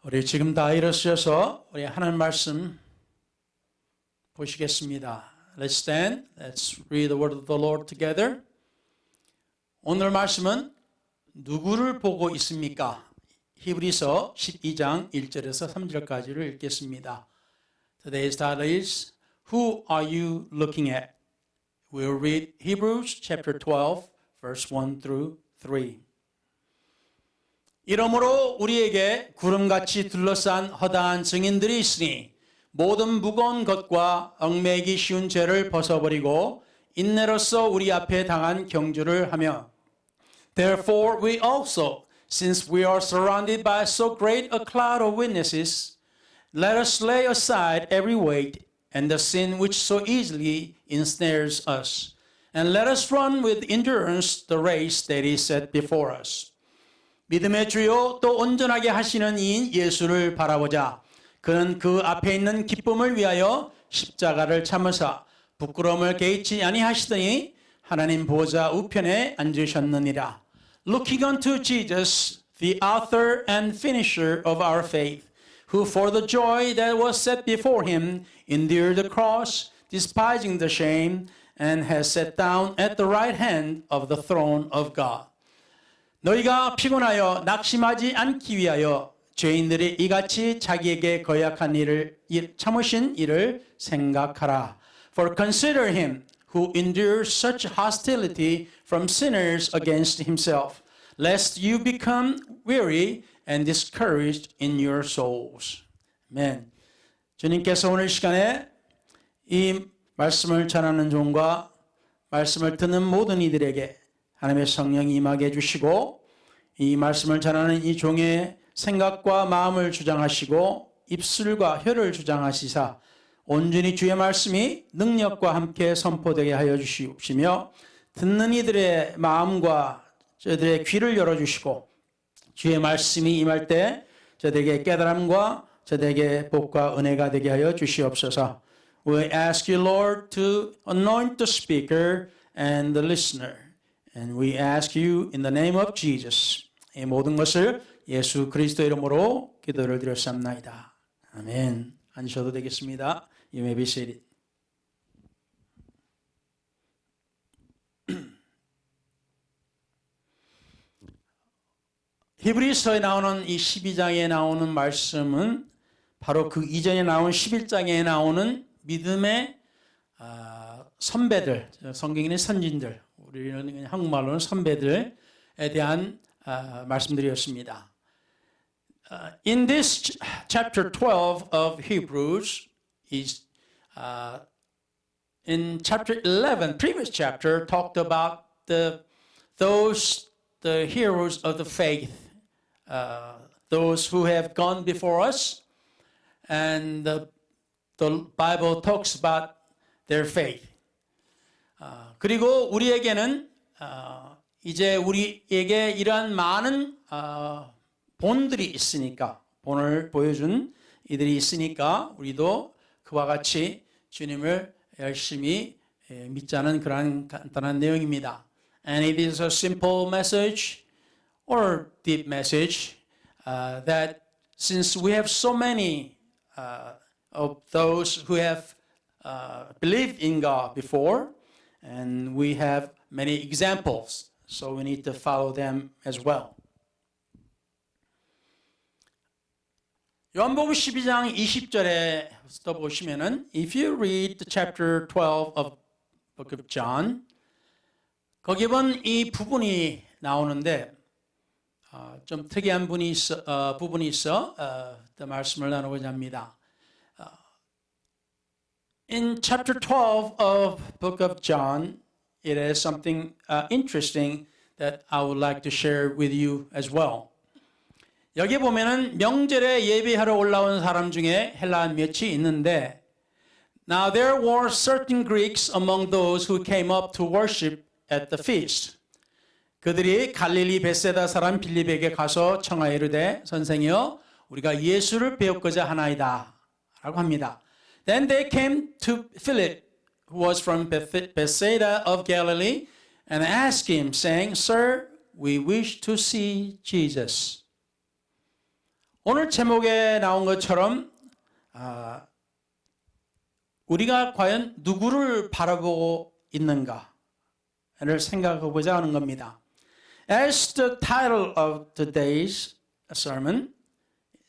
우리 지금 다 일어서셔서 우리 하나님 말씀 보시겠습니다. Let's stand. Let's read the word of the Lord together. 오늘 말씀은 누구를 보고 있습니까? 히브리서 12장 1절에서 3절까지를 읽겠습니다. Today's title is Who are you looking at? We'll read Hebrews chapter 12 verse 1 through 3. 이러므로 우리에게 구름같이 둘러싼 허다한 증인들이 있으니 모든 무거운 것과 얽매이기 쉬운 죄를 벗어버리고 인내로써 우리 앞에 당한 경주를 하며 Therefore we also, since we are surrounded by so great a cloud of witnesses, let us lay aside every weight and the sin which so easily ensnares us, and let us run with endurance the race that is set before us. 믿음의 주요 또 온전하게 하시는 이인 예수를 바라보자. 그는 그 앞에 있는 기쁨을 위하여 십자가를 참으사 부끄러움을 개의치 아니하시더니 하나님 보좌 우편에 앉으셨느니라. Looking unto Jesus, the author and finisher of our faith, who for the joy that was set before him endured the cross, despising the shame, and has sat down at the right hand of the throne of God. 너희가 피곤하여 낙심하지 않기 위하여 죄인들이 이같이 자기에게 거역한 일을 참으신 일을 생각하라. For consider him who endures such hostility from sinners against himself, lest you become weary and discouraged in your souls. 아멘. 주님께서 오늘 시간에 이 말씀을 전하는 종과 말씀을 듣는 모든 이들에게 하나님의 성령이 임하게 해주시고 이 말씀을 전하는 이 종의 생각과 마음을 주장하시고 입술과 혀를 주장하시사 온전히 주의 말씀이 능력과 함께 선포되게 하여 주시며 듣는 이들의 마음과 저들의 귀를 열어주시고 주의 말씀이 임할 때 저들에게 깨달음과 저들에게 복과 은혜가 되게 하여 주시옵소서. We ask you, Lord, to anoint the speaker and the listener. And we ask you in the name of Jesus. 이 모든 것을 예수 그리스도 이름으로 기도를 드렸사옵나이다. 아멘. 앉으셔도 되겠습니다. You may be seated. 히브리서에 나오는 이 12장에 나오는 말씀은 바로 그 이전에 나온 11장에 나오는 믿음의 선배들, 성경에는 선진들, 우리는 한국말로는 선배들에 대한 말씀드렸습니다. In this chapter 12 of Hebrews is in chapter 11, previous chapter talked about the heroes of the faith, those who have gone before us, and the Bible talks about their faith. 그리고 우리에게는 이제 우리에게 이러한 많은 본들이 있으니까, 본을 보여준 이들이 있으니까 우리도 그와 같이 주님을 열심히 믿자는 그런 간단한 내용입니다. And it is a simple message or deep message that since we have so many of those who have believed in God before, and we have many examples, so we need to follow them as well. 요한복음 12장 20절에 보시면은 if you read the chapter 12 of book of John, 거기에 보면 이 부분이 나오는데 좀 특이한 부분이 있어 말씀을 나누고자 합니다. In chapter 12 of book of John, it is something interesting that I would like to share with you as well. 여기 보면은 명절에 예배하러 올라온 사람 중에 헬라 몇이 있는데 Now there were certain Greeks among those who came up to worship at the feast. 그들이 갈릴리 벳세다 사람 빌립에게 가서 청하여 이르되 선생이여 우리가 예수를 배우고자 하나이다 라고 합니다. Then they came to Philip, who was from Bethsaida of Galilee, and asked him, saying, Sir, we wish to see Jesus. 오늘 제목에 나온 것처럼 우리가 과연 누구를 바라보고 있는가를 생각해보자 하는 겁니다. As the title of today's sermon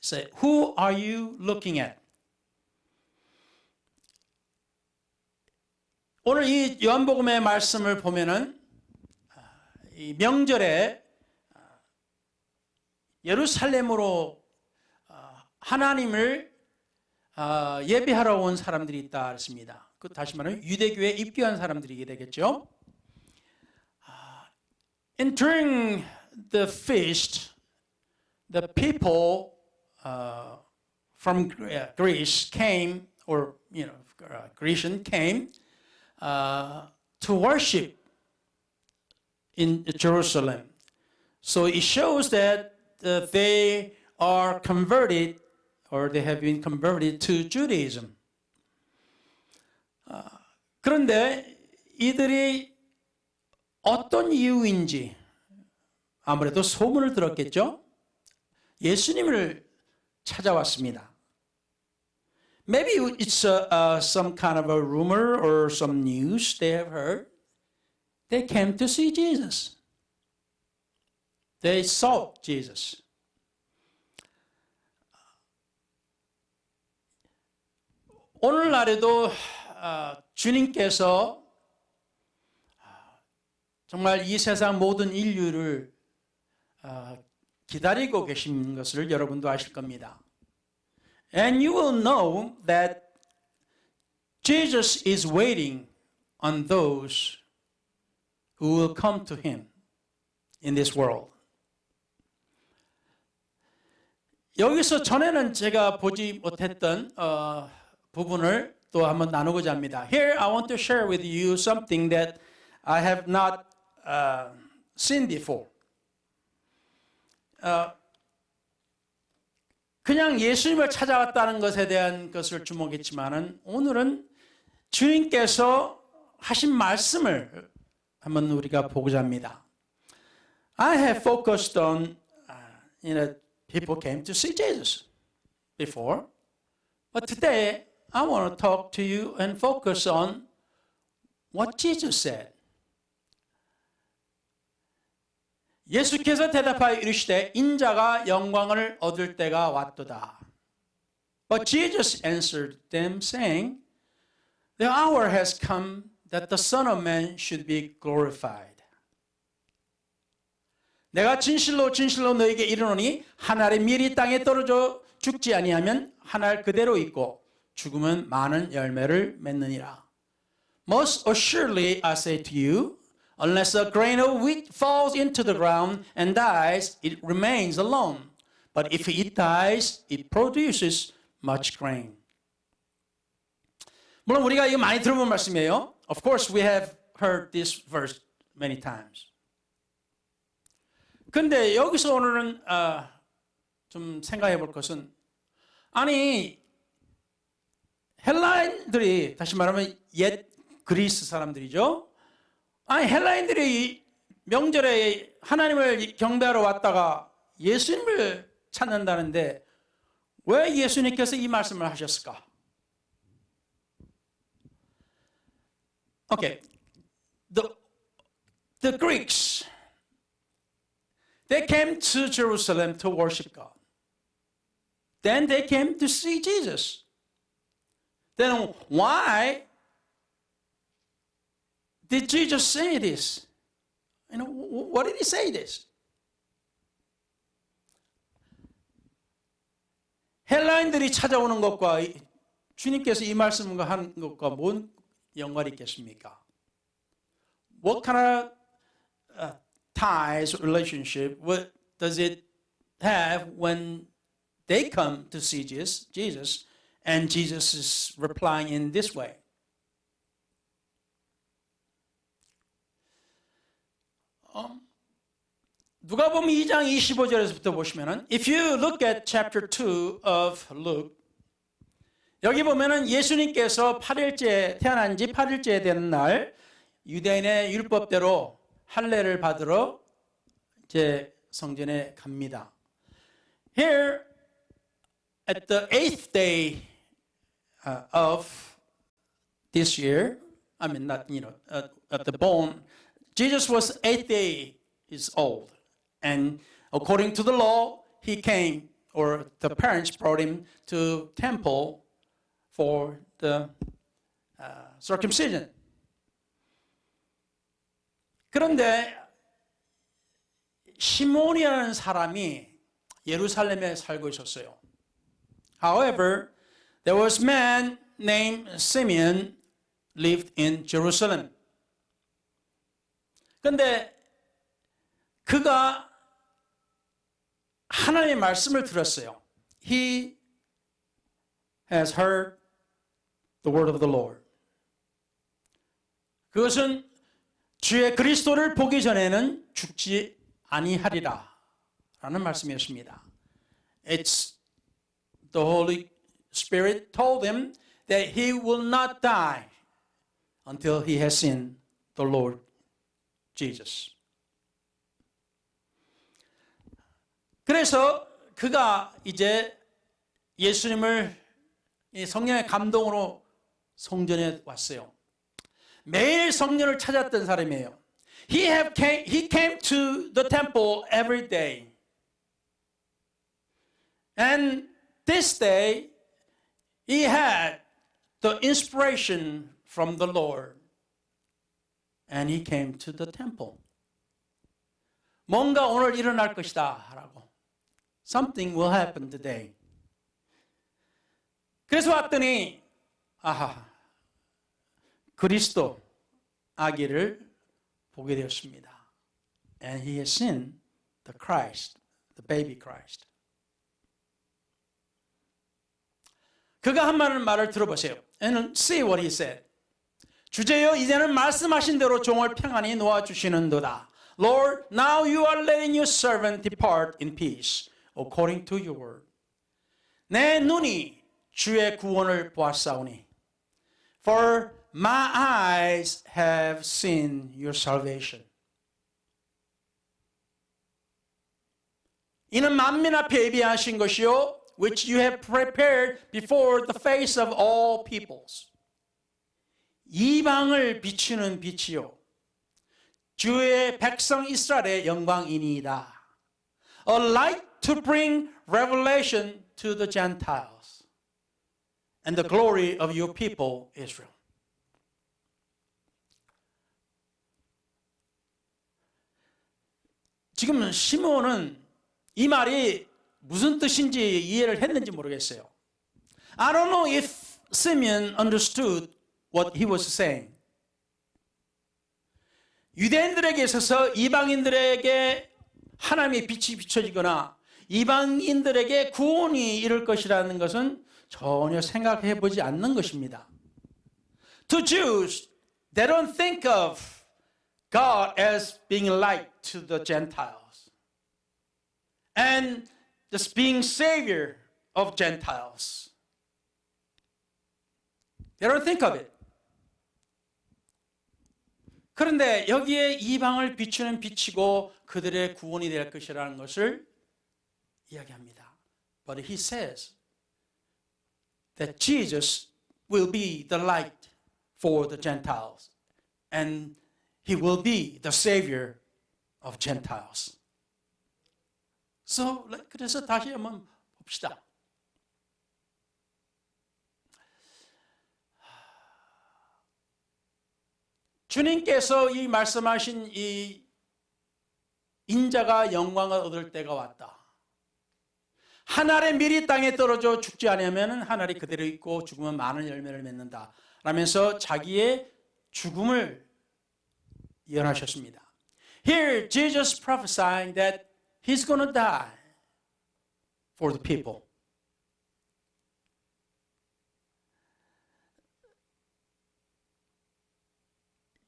says, Who are you looking at? 오늘 이 요한복음의 말씀을 보면은 이 명절에 예루살렘으로 하나님을 예배하러 온 사람들이 있다 했습니다. 그 다시 말하면 유대교에 입교한 사람들이게 되겠죠. And during the feast, the people from Greece came, or Grecian came to worship in Jerusalem. So it shows that they are converted, or they have been converted to Judaism. 그런데 이들이 어떤 이유인지 아무래도 소문을 들었겠죠. 예수님을 찾아왔습니다. Maybe it's some kind of a rumor or some news they have heard. They came to see Jesus. They sought Jesus. 오늘날에도 주님께서 정말 이 세상 모든 인류를 기다리고 계신 것을 여러분도 아실 겁니다. And you will know that Jesus is waiting on those who will come to him in this world. 여기서 전에는 제가 보지 못했던 부분을 또 한번 나누고자 합니다. Here I want to share with you something that I have not seen before. 그냥 예수님을 찾아왔다는 것에 대한 것을 주목했지만은 오늘은 주님께서 하신 말씀을 한번 우리가 보고자 합니다. I have focused on people came to see Jesus before, but today I want to talk to you and focus on what Jesus said. 예수께서 대답하여 이르시되 인자가 영광을 얻을 때가 왔도다. But Jesus answered them saying, The hour has come that the Son of Man should be glorified. 내가 진실로 진실로 너에게 이르노니 한 알의 밀이 땅에 떨어져 죽지 아니하면 한 알 그대로 있고 죽으면 많은 열매를 맺느니라. Most assuredly I say to you, unless a grain of wheat falls into the ground and dies, it remains alone. But if it dies, it produces much grain. 물론 우리가 이거 많이 들어본 말씀이에요. Of course, we have heard this verse many times. 근데 여기서 오늘은 좀 생각해 볼 것은 아니 헬라인들이 다시 말하면 옛 그리스 사람들이죠. 아니 헬라인들이 명절에 하나님을 경배하러 왔다가 예수님을 찾는다는데 왜 예수님께서 이 말씀을 하셨을까? Okay, the Greeks, they came to Jerusalem to worship God. Then they came to see Jesus. Then why did Jesus say this? What did he say this? 헬라인들이 찾아오는 것과 주님께서 이 말씀을 한 것과 뭔 연관이 있겠습니까? What kind of ties, relationship, what does it have when they come to see Jesus and Jesus is replying in this way? 누가복음 2장 25절에서부터 보시면은 if you look at chapter 2 of Luke, 여기 보면은 예수님께서 8일째 태어난 지 8일째 되는 날 유대인의 율법대로 할례를 받으러 이제 성전에 갑니다. Here at the 8th day of this year, I mean, not, at the born, Jesus was 8 days old. And according to the law, he came, or the parents brought him to temple for the circumcision. 그런데 시몬이라는 사람이 예루살렘에 살고 있었어요. However, there was a man named Simeon lived in Jerusalem. 그런데 그가 하나님의 말씀을 들었어요. He has heard the word of the Lord. 그것은 주의 그리스도를 보기 전에는 죽지 아니하리라 라는 말씀이었습니다. It's the Holy Spirit told him that he will not die until he has seen the Lord Jesus. 그래서 그가 이제 예수님을 성령의 감동으로 성전에 왔어요. 매일 성전을 찾았던 사람이에요. He came to the temple every day. And this day, he had the inspiration from the Lord. And he came to the temple. 뭔가 오늘 일어날 것이다 라고. Something will happen today. 그래서 왔더니 그리스도 아기를 보게 되었습니다. And he has seen the Christ, the baby Christ. 그가 한 말을 들어보세요. And see what he said. 주제여 이제는 말씀하신 대로 종을 평안히 놓아주시는도다. Lord, now you are letting your servant depart in peace, according to your word. 내 눈이 주의 구원을 보았사오니. For my eyes have seen your salvation. 이는 만민 앞에 예비하신 것이요 which you have prepared before the face of all peoples. 이방을 비추는 빛이요 주의 백성 이스라엘의 영광이니이다. A light to bring revelation to the Gentiles and the glory of your people Israel. 지금 시몬은 이 말이 무슨 뜻인지 이해를 했는지 모르겠어요. I don't know if Simeon understood what he was saying. 유대인들에게 있어서 이방인들에게 하나님의 빛이 비춰지거나 이방인들에게 구원이 이룰 것이라는 것은 전혀 생각해 보지 않는 것입니다. To Jews, they don't think of God as being light to the Gentiles and just being Savior of Gentiles. They don't think of it. 그런데 여기에 이방을 비추는 빛이고 그들의 구원이 될 것이라는 것을 이야기합니다. But he says that Jesus will be the light for the Gentiles and he will be the Savior of Gentiles. 그래서 다시 한번 봅시다. 주님께서 이 말씀하신 이 인자가 영광을 얻을 때가 왔다. 한 알의 밀이 땅에 떨어져 죽지 않으면 한 알이 그대로 있고 죽으면 많은 열매를 맺는다. 라면서 자기의 죽음을 예언하셨습니다. Here Jesus prophesying that he's going to die for the people.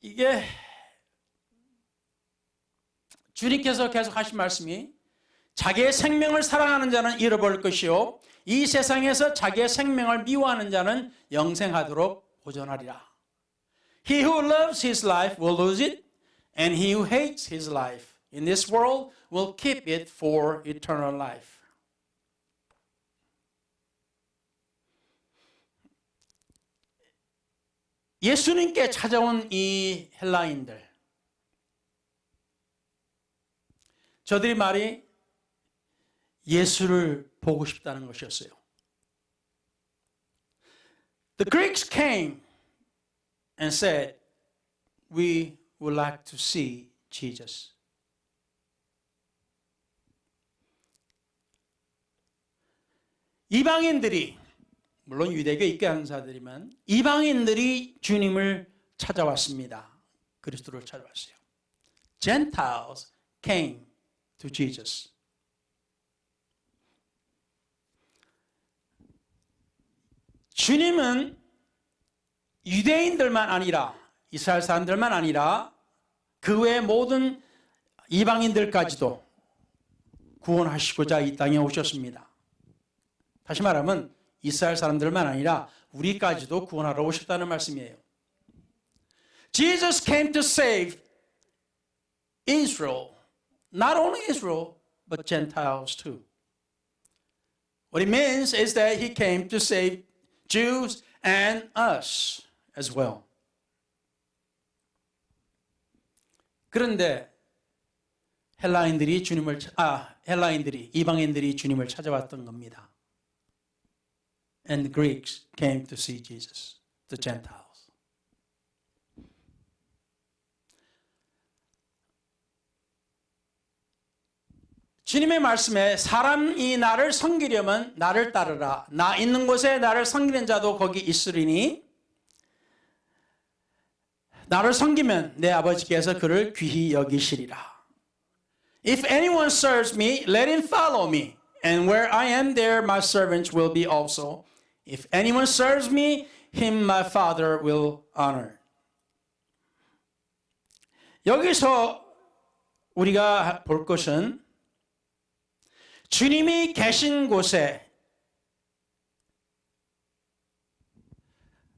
이게 주님께서 계속 하신 말씀이 자기의 생명을 사랑하는 자는 잃어버릴 것이요 이 세상에서 자기의 생명을 미워하는 자는 영생하도록 보존하리라. He who loves his life will lose it, and he who hates his life in this world will keep it for eternal life. 예수님께 찾아온 이 헬라인들, 저들이 말이 예수를 보고 싶다는 것이었어요. The Greeks came and said, "We would like to see Jesus." 이방인들이, 물론 유대교 입교한사들이면 이방인들이 주님을 찾아왔습니다. 그리스도를 찾아왔어요. Gentiles came to Jesus. 주님은 유대인들만 아니라, 이스라엘 사람들만 아니라 그 외 모든 이방인들까지도 구원하시고자 이 땅에 오셨습니다. 다시 말하면 이스라엘 사람들만 아니라 우리까지도 구원하러 오셨다는 말씀이에요. Jesus came to save Israel, not only Israel, but Gentiles too. What it means is that he came to save Jews and us as well. 그런데 이방인들이 주님을 찾아왔던 겁니다. And the Greeks came to see Jesus, the Gentiles. 주님의 말씀에 사람이 나를 섬기려면 나를 따르라. 나 있는 곳에 나를 섬기는 자도 거기 있으리니 나를 섬기면 내 아버지께서 그를 귀히 여기시리라. If anyone serves me, let him follow me. And where I am, there my servants will be also. If anyone serves me, him my Father will honor. 여기서 우리가 볼 것은 주님이 계신 곳에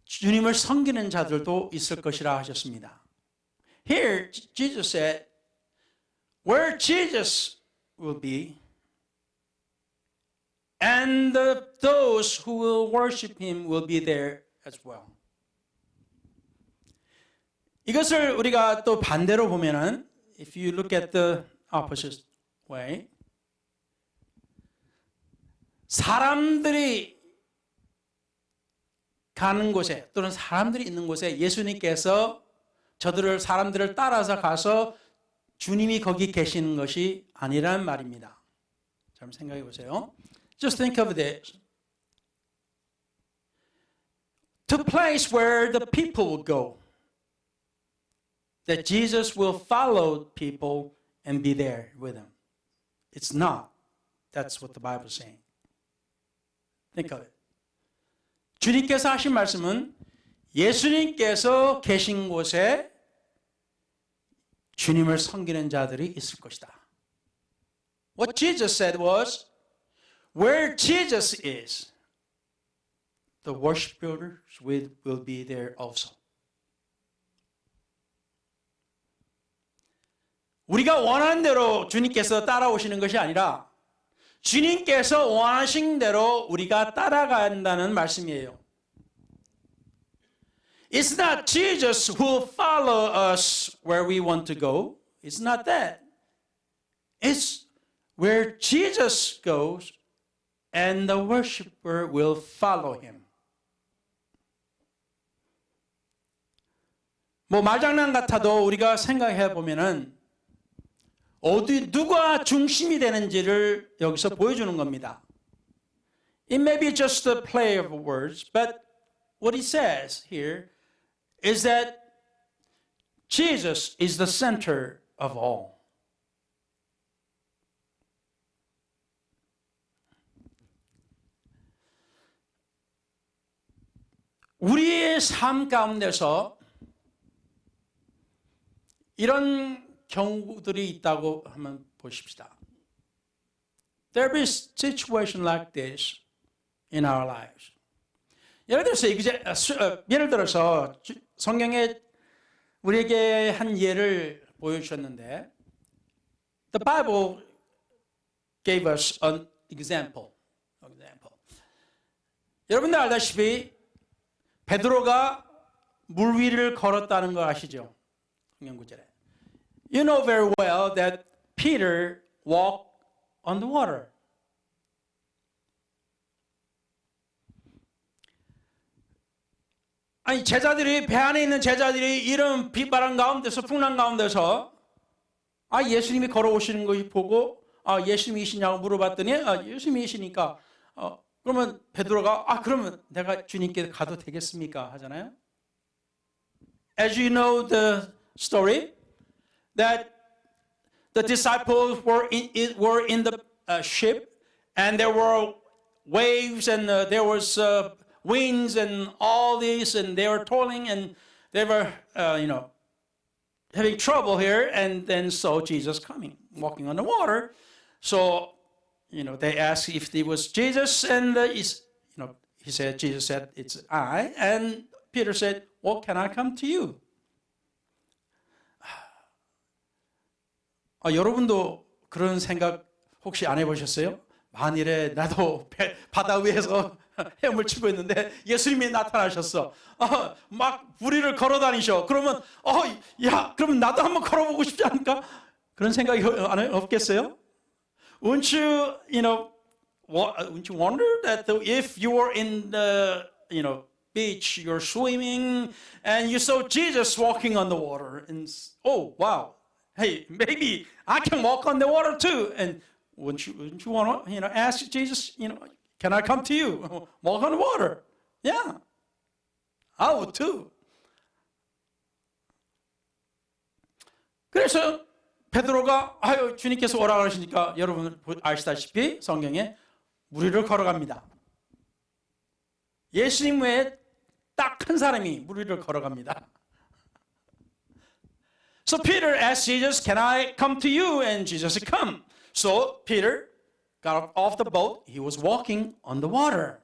주님을 섬기는 자들도 있을 것이라 하셨습니다. Here, Jesus said, where Jesus will be, and those who will worship him will be there as well. 이것을 우리가 또 반대로 보면은, if you look at the opposite way, 사람들이 가는 곳에 또는 사람들이 있는 곳에 예수님께서 사람들을 따라서 가서 주님이 거기 계시는 것이 아니란 말입니다. 잘 생각해 보세요. Just think of this. The place where the people will go, that Jesus will follow people and be there with them. It's not. That's what the Bible is saying. Think of it. 주님께서 하신 말씀은 예수님께서 계신 곳에 주님을 섬기는 자들이 있을 것이다. What Jesus said was, where Jesus is, the worshipers will be there also. 우리가 원하는 대로 주님께서 따라오시는 것이 아니라 주님께서 원하신 대로 우리가 따라간다는 말씀이에요. It's not Jesus who will follow us where we want to go. It's not that. It's where Jesus goes and the worshiper will follow him. 말장난 같아도 우리가 생각해 보면은 누가 중심이 되는지를 여기서 보여주는 겁니다. It may be just a play of words, but what he says here is that Jesus is the center of all. 우리의 삶 가운데서 이런 경우들이 있다고 한번 보십시다. There is a situation like this in our lives. 예를 들어서 성경에 우리에게 한 예를 보여주셨는데, The Bible gave us an example. 여러분들 알다시피 베드로가 물 위를 걸었다는 거 아시죠? 성경 구절에. You know very well that Peter walked on the water. 아니 제자들이 배 안에 있는 제자들이 이런 비바람 가운데서 풍랑 가운데서 예수님이 걸어오시는 거 보고 예수님이시냐고 물어봤더니 예수님이시니까 그러면 베드로가 그러면 내가 주님께 가도 되겠습니까? 하잖아요. As you know the story that the disciples were in the ship and there were waves and there was winds and all this and they were toiling and they were having trouble here and then saw Jesus coming walking on the water. So they asked if it was Jesus and he said Jesus said it's I and Peter said, well, can I come to you? 여러분도 그런 생각 혹시 안 해보셨어요? 만일에 나도 바다 위에서 헤엄을 치고 있는데 예수님이 나타나셨어. 막 무리를 걸어다니셔. 그러면 그러면 나도 한번 걸어보고 싶지 않을까? 그런 생각이 없겠어요? Wouldn't you wonder that if you were in the beach, you're swimming, and you saw Jesus walking on the water, and wow, hey, maybe I can walk on the water too. And wouldn't you want to ask Jesus, can I come to you, walk on the water? Yeah, I would too. 그래서 베드로가 주님께서 오라 그러시니까 여러분 아시다시피 성경에 무리를 걸어갑니다. 예수님 외에 딱 한 사람이 무리를 걸어갑니다. So Peter asked Jesus, can I come to you? And Jesus said, come. So Peter got off the boat. He was walking on the water.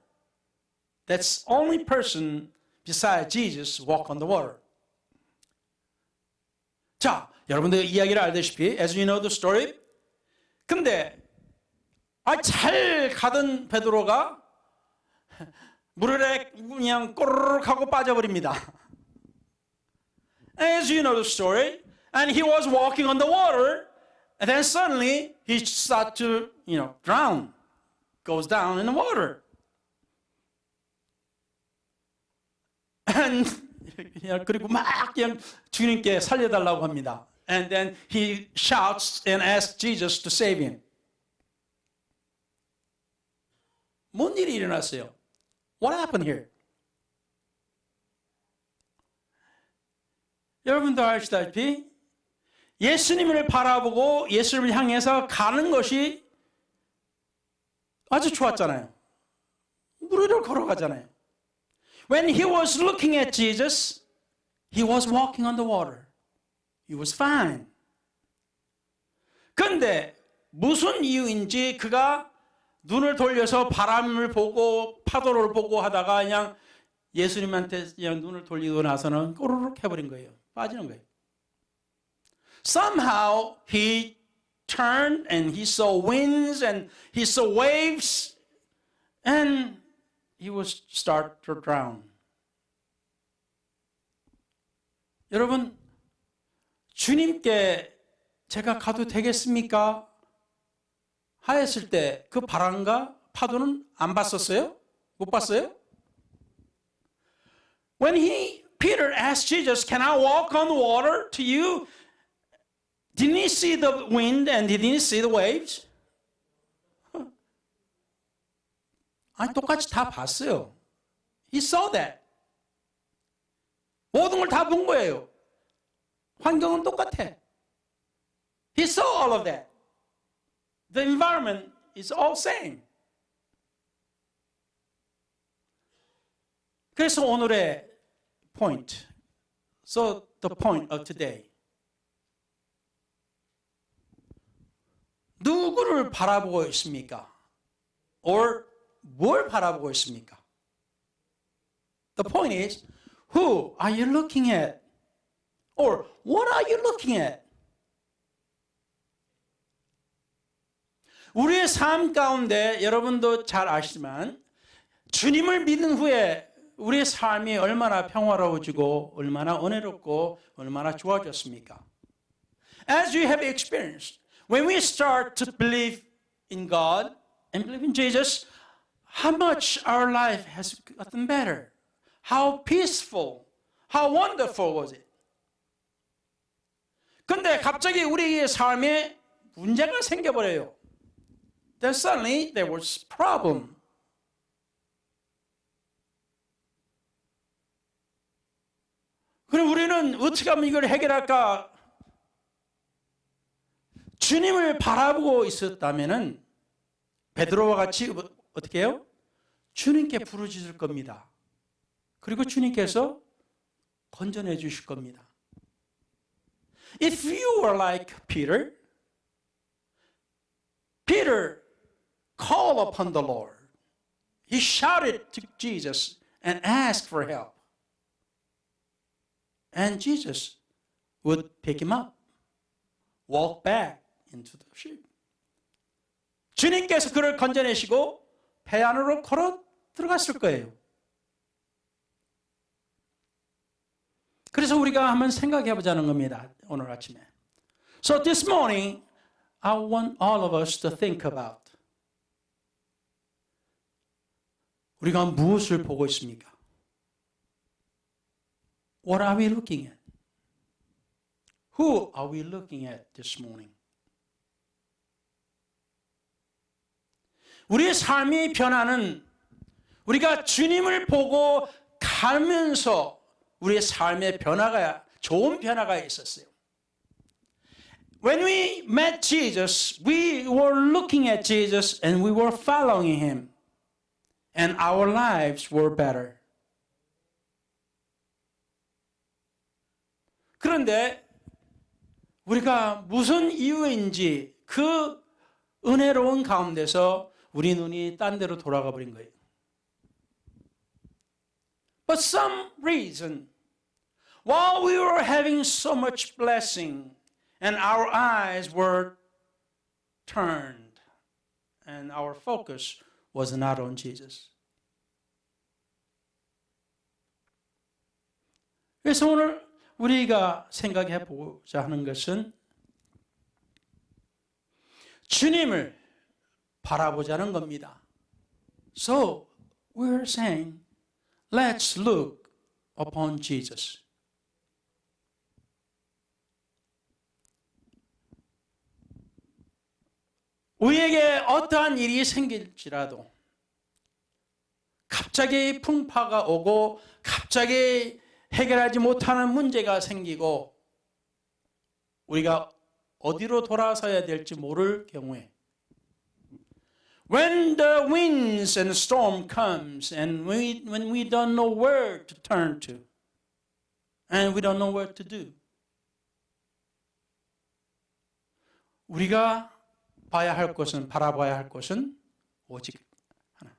That's the only person besides Jesus walk on the water. 자, 여러분들 이야기를 알다시피 as you know the story. 근데 잘 가던 베드로가 물에 그냥 꼬르륵 하고 빠져버립니다. As you know the story, and he was walking on the water, and then suddenly he starts to, drown, goes down in the water. And 그리고 막 그냥 주님께 살려달라고 합니다. And then he shouts and asks Jesus to save him. 뭔 일이 일어났어요? What happened here? 여러분도 아시다시피 예수님을 바라보고 예수님을 향해서 가는 것이 아주 좋았잖아요. 무리를 걸어가잖아요. When he was looking at Jesus, he was walking on the water. He was fine. 그런데 무슨 이유인지 그가 눈을 돌려서 바람을 보고 파도를 보고 하다가 그냥 예수님한테 그냥 눈을 돌리고 나서는 꼬르륵 해버린 거예요. 빠지는 거예요. Somehow he turned and he saw winds and he saw waves and he was start to drown. 여러분, 주님께 제가 가도 되겠습니까? 하였을 때 그 바람과 파도는 안 봤었어요? 못 봤어요? When Peter asked Jesus, can I walk on water to you? Didn't he see the wind and didn't he see the waves? 아니, 똑같이 다 봤어요. He saw that. 모든 걸 다 본 거예요. 환경은 똑같아. He saw all of that. The environment is all same. 그래서 오늘의 point. So the point of today. 누구를 바라보고 있습니까? or 뭘 바라보고 있습니까? The point is, who are you looking at? Or what are you looking at? 우리의 삶 가운데 여러분도 잘 아시지만 주님을 믿은 후에 우리의 삶이 얼마나 평화로워지고 얼마나 은혜롭고 얼마나 좋아졌습니까? As you have experienced, when we start to believe in God and believe in Jesus, how much our life has gotten better. How peaceful, how wonderful was it? 근데 갑자기 우리의 삶에 문제가 생겨버려요. Then suddenly there was problem. 그럼 우리는 어떻게 하면 이걸 해결할까? 주님을 바라보고 있었다면은 베드로와 같이 어떻게 해요? 주님께 부르짖을 겁니다. 그리고 주님께서 건져내 주실 겁니다. If you were like Peter, Peter called upon the Lord. He shouted to Jesus and asked for help. And Jesus would pick him up, walk back into the ship. 주님께서 그를 건져내시고 배 안으로 걸어 들어갔을 거예요. 그래서 우리가 한번 생각해 보자는 겁니다. 오늘 아침에. So this morning, I want all of us to think about 우리가 무엇을 보고 있습니까? What are we looking at? Who are we looking at this morning? 우리의 삶이 변하는 우리가 주님을 보고 가면서 우리의 삶의 변화가 좋은 변화가 있었어요. When we met Jesus, we were looking at Jesus and we were following him. And our lives were better. 그런데 우리가 무슨 이유인지 그 은혜로운 가운데서 우리 눈이 딴 데로 돌아가 버린 거예요. But some reason, while we were having so much blessing and our eyes were turned and our focus was not on Jesus. 그래서 오늘 우리가 생각해 보고자 하는 것은 주님을 바라보자는 겁니다. So we're saying, let's look upon Jesus. 우리에게 어떠한 일이 생길지라도 갑자기 풍파가 오고 갑자기 해결하지 못하는 문제가 생기고 우리가 어디로 돌아서야 될지 모를 경우에 When the winds and storm comes and when we don't know where to turn to and we don't know what to do 우리가 봐야 할 것은 바라봐야 할 것은 오직 하나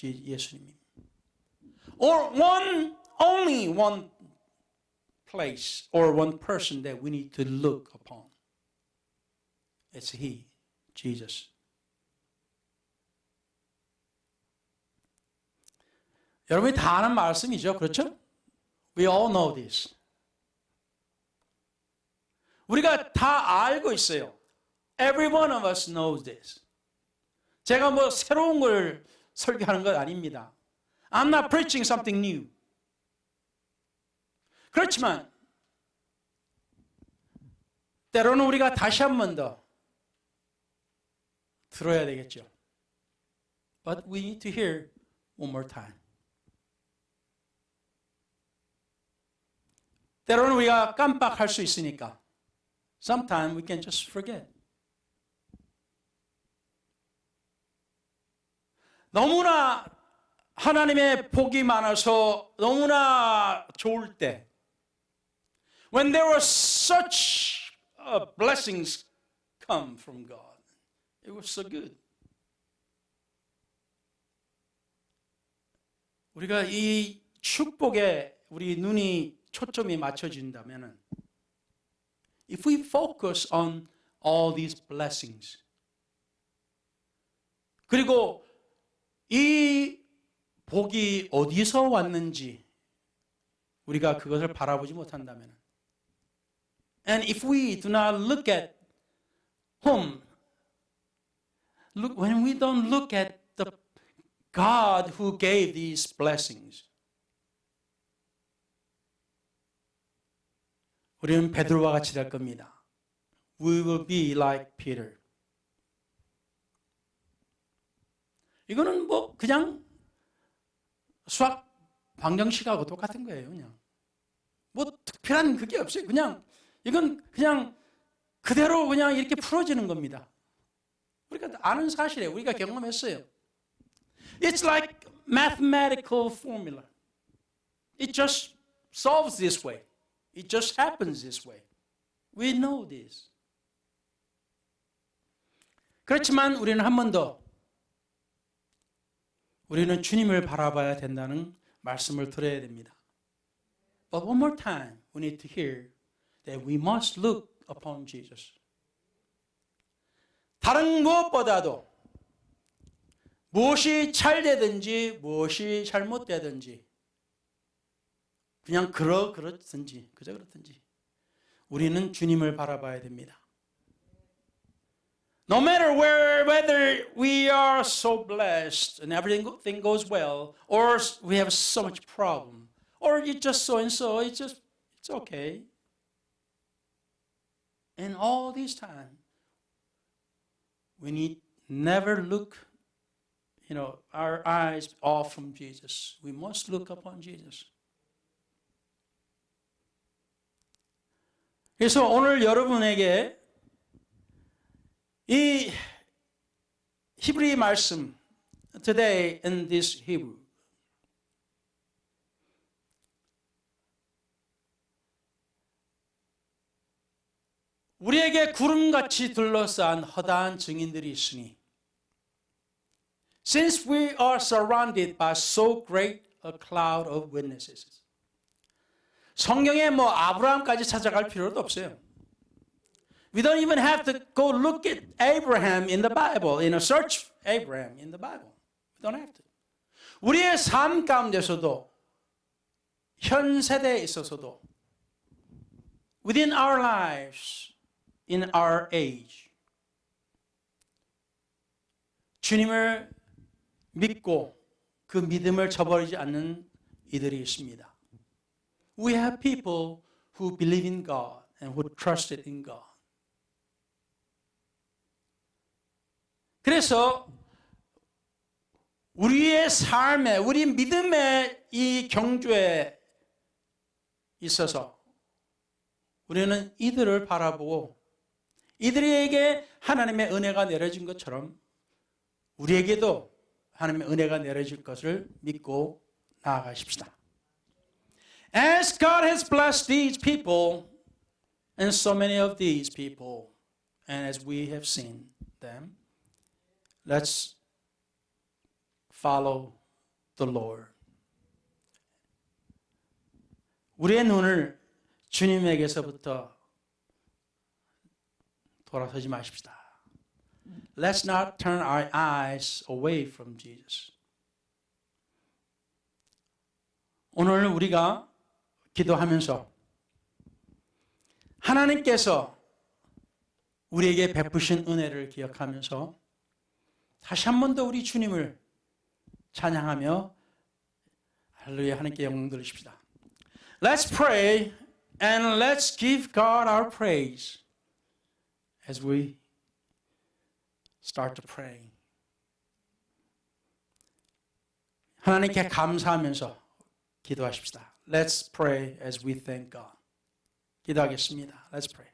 예수님입니다. Or only one place or one person that we need to look upon. It's He, Jesus. 여러분이 다 아는 말씀이죠. 그렇죠? We all know this. 우리가 다 알고 있어요. Every one of us knows this. 제가 뭐 새로운 걸 설교하는 건 아닙니다. I'm not preaching something new. 그렇지만 때로는 우리가 다시 한 번 더 들어야 되겠죠. But we need to hear one more time. 때로는 우리가 깜빡할 수 있으니까 sometimes we can just forget. 너무나 하나님의 복이 많아서 너무나 좋을 때 When there were such blessings come from God. It was so good. 우리가 이 축복에 우리 눈이 초점이 맞춰진다면 If we focus on all these blessings 그리고 이 복이 어디서 왔는지 우리가 그것을 바라보지 못한다면, and if we do not look at whom, when we don't look at the God who gave these blessings, 우리는 베드로와 같이 될 겁니다. We will be like Peter. 이거는 뭐 그냥 수학 방정식하고 똑같은 거예요. 그냥 뭐 특별한 그게 없어요. 그냥 이건 그냥 그대로 그냥 이렇게 풀어지는 겁니다. 우리가 아는 사실이에요. 우리가 경험했어요. It's like mathematical formula. It just solves this way. It just happens this way. We know this. 그렇지만 우리는 한 번 더 우리는 주님을 바라봐야 된다는 말씀을 들어야 됩니다. But one more time, we need to hear that we must look upon Jesus. 다른 무엇보다도 무엇이 잘 되든지 무엇이 잘못되든지 그냥 그렇든지 그저 그렇든지 우리는 주님을 바라봐야 됩니다. No matter whether we are so blessed and everything goes well, or we have so much problem, or it's just so and so, it's okay. And all this time, we need never look, our eyes off from Jesus. We must look upon Jesus. 그래서 오늘 여러분에게 이 히브리 말씀, today in this Hebrew, 우리에게 구름같이 둘러싼 허다한 증인들이 있으니, since we are surrounded by so great a cloud of witnesses. 성경에 뭐 아브라함까지 찾아갈 필요도 없어요. We don't even have to go look at Abraham in the Bible, search Abraham in the Bible. We don't have to. 우리의 삶 가운데서도, 현 세대에 있어서도, within our lives, in our age, 주님을 믿고 그 믿음을 저버리지 않는 이들이 있습니다. We have people who believe in God and who trusted in God. 그래서 우리의 삶에, 우리 믿음의 이 경주에 있어서 우리는 이들을 바라보고 이들에게 하나님의 은혜가 내려진 것처럼 우리에게도 하나님의 은혜가 내려질 것을 믿고 나아가십시다. As God has blessed these people, and so many of these people, and as we have seen them, let's follow the Lord. 우리의 눈을 주님에게서부터 돌아서지 마십시다. Let's not turn our eyes away from Jesus. 오늘 우리가 기도하면서 하나님께서 우리에게 베푸신 은혜를 기억하면서 다시 한 번 더 우리 주님을 찬양하며 할렐루야 하나님께 영광 돌리십시다. Let's pray and let's give God our praise as we start to pray. 하나님께 감사하면서 기도하십시다. Let's pray as we thank God. 기도하겠습니다. Let's pray.